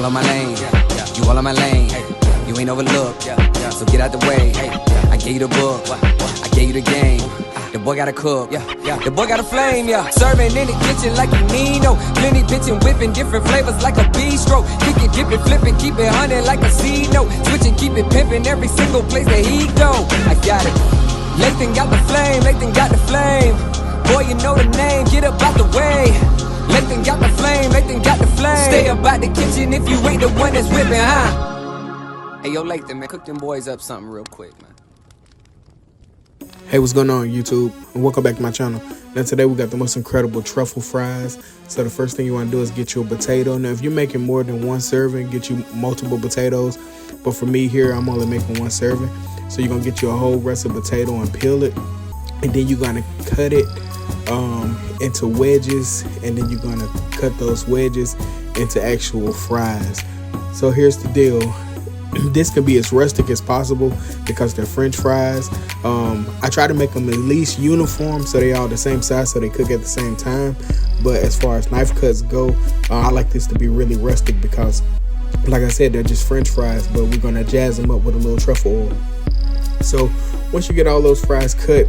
all on my lane. You all on my lane. You ain't overlooked. So get out the way. I gave you the book. I gave you the game. The boy gotta cook, the boy got a flame, Serving in the kitchen like you need no. Plenty pitching, whipping different flavors like a bistro. Kick it, dip it, flipping, keep it hunting like a seed note. Switching, keep it pimping every single place that he go. I got it. Lathan got the flame, Lathan got the flame. Boy, you know the name, get up out the way. Lathan got the flame, Lathan got the flame. Stay up out the kitchen if you ain't the one that's whipping, huh? Hey, yo, Lathan, man, cook them boys up something real quick, man. Hey, what's going on, YouTube? And welcome back to my channel. Now today we got the most incredible truffle fries. So the first thing you want to do is get you a potato. Now if you're making more than one serving, get you multiple potatoes. But for me here, I'm only making one serving. So you're going to get you a whole rest of potato and peel it. And then you're going to cut it into wedges. And then you're going to cut those wedges into actual fries. So here's the deal. This can be as rustic as possible because they're French fries. I try to make them at least uniform so they all the same size so they cook at the same time. But as far as knife cuts go, I like this to be really rustic because, like I said, they're just French fries, but we're going to jazz them up with a little truffle oil. So once you get all those fries cut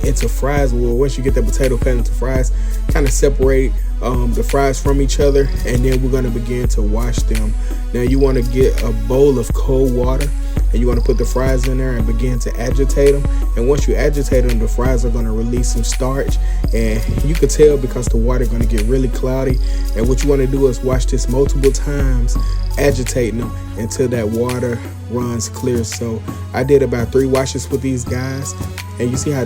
into fries, well, once you get the potato cut into fries, kind of separate the fries from each other, and then we're going to begin to wash them. Now you want to get a bowl of cold water, and you want to put the fries in there and begin to agitate them. And once you agitate them, the fries are going to release some starch, and you can tell because the water is going to get really cloudy. And what you want to do is wash this multiple times, agitating them until that water runs clear. So I did about 3 washes with these guys, and you see how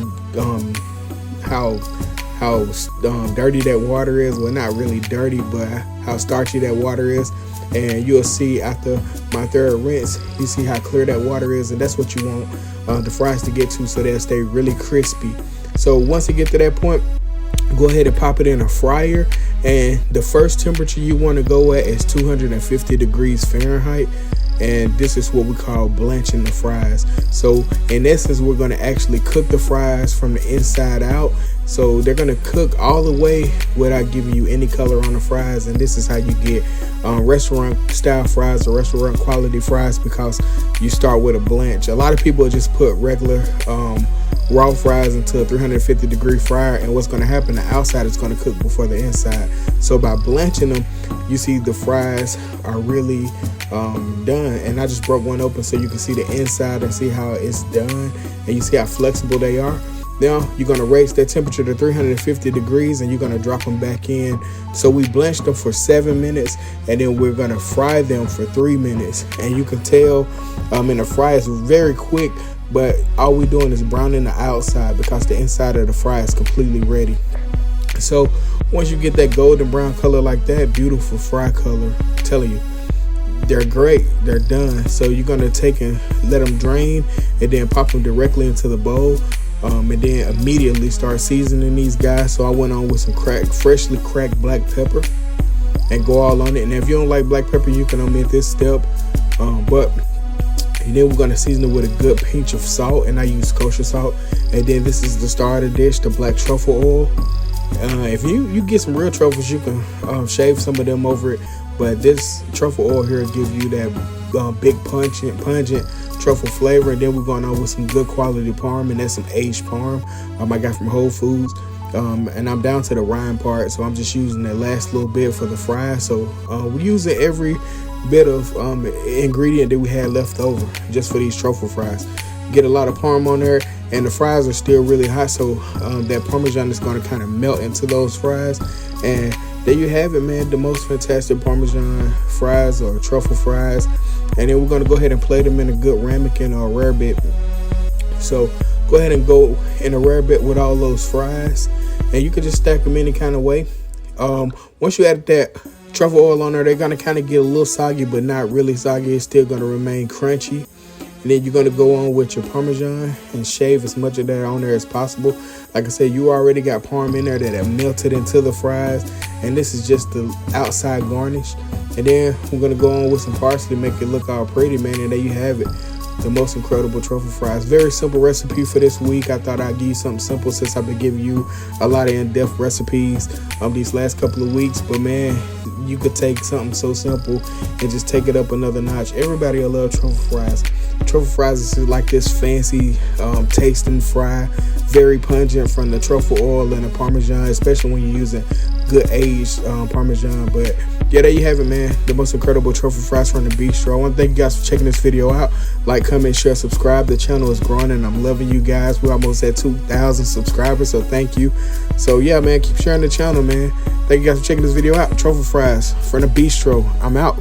dirty that water is. Well, not really dirty, but how starchy that water is. And you'll see after my third rinse, you see how clear that water is, and that's what you want the fries to get to, so they'll stay really crispy. So once you get to that point, go ahead and pop it in a fryer, and the first temperature you want to go at is 250 degrees Fahrenheit. And this is what we call blanching the fries. So in essence, we're going to actually cook the fries from the inside out. So they're going to cook all the way without giving you any color on the fries. And this is how you get restaurant style fries or restaurant quality fries, because you start with a blanch. A lot of people just put regular raw fries into a 350 degree fryer, and what's going to happen, the outside is going to cook before the inside. So by blanching them, you see the fries are really done. And I just broke one open so you can see the inside and see how it's done, and you see how flexible they are. Now you're going to raise that temperature to 350 degrees, and you're going to drop them back in. So we blanched them for 7 minutes, and then we're going to fry them for 3 minutes. And you can tell in the fry is very quick, but all we're doing is browning the outside because the inside of the fry is completely ready. So once you get that golden brown color like that, beautiful fry color, I'm telling you, they're great, they're done. So you're going to take and let them drain, and then pop them directly into the bowl. And then immediately start seasoning these guys. So I went on with some freshly cracked black pepper and go all on it. And if you don't like black pepper, you can omit this step. And then we're going to season it with a good pinch of salt, and I use kosher salt. And then this is the star of the dish, the black truffle oil. If you get some real truffles, you can shave some of them over it. But this truffle oil here gives you that big pungent truffle flavor. And then we're going on with some good quality parm, and that's some aged parm I got from Whole Foods. And I'm down to the rind part, so I'm just using that last little bit for the fry. So we're using every bit of ingredient that we had left over just for these truffle fries. Get a lot of parm on there, and the fries are still really hot, so that Parmesan is going to kind of melt into those fries. And there you have it, man, the most fantastic Parmesan fries or truffle fries. And then we're going to go ahead and plate them in a good ramekin or a rare bit. So go ahead and go in a rare bit with all those fries, and you can just stack them any kind of way. Once you add that truffle oil on there, they're going to kind of get a little soggy, but not really soggy. It's still going to remain crunchy. And then you're going to go on with your Parmesan and shave as much of that on there as possible. Like I said, you already got parm in there that have melted into the fries, and this is just the outside garnish. And then we're going to go on with some parsley, make it look all pretty, man, and there you have it. the most incredible truffle fries. Very simple recipe for this week. I thought I'd give you something simple since I've been giving you a lot of in-depth recipes these last couple of weeks. But man, you could take something so simple and just take it up another notch. Everybody will love truffle fries. Truffle fries is like this fancy tasting fry, very pungent from the truffle oil and the Parmesan, especially when you're using good aged Parmesan. But yeah, there you have it, man. The most incredible truffle fries from the Bistro. I want to thank you guys for checking this video out. Like, comment, share, subscribe. The channel is growing and I'm loving you guys. We're almost at 2,000 subscribers, so thank you. So yeah, man, keep sharing the channel, man. Thank you guys for checking this video out. Truffle fries from the Bistro. I'm out.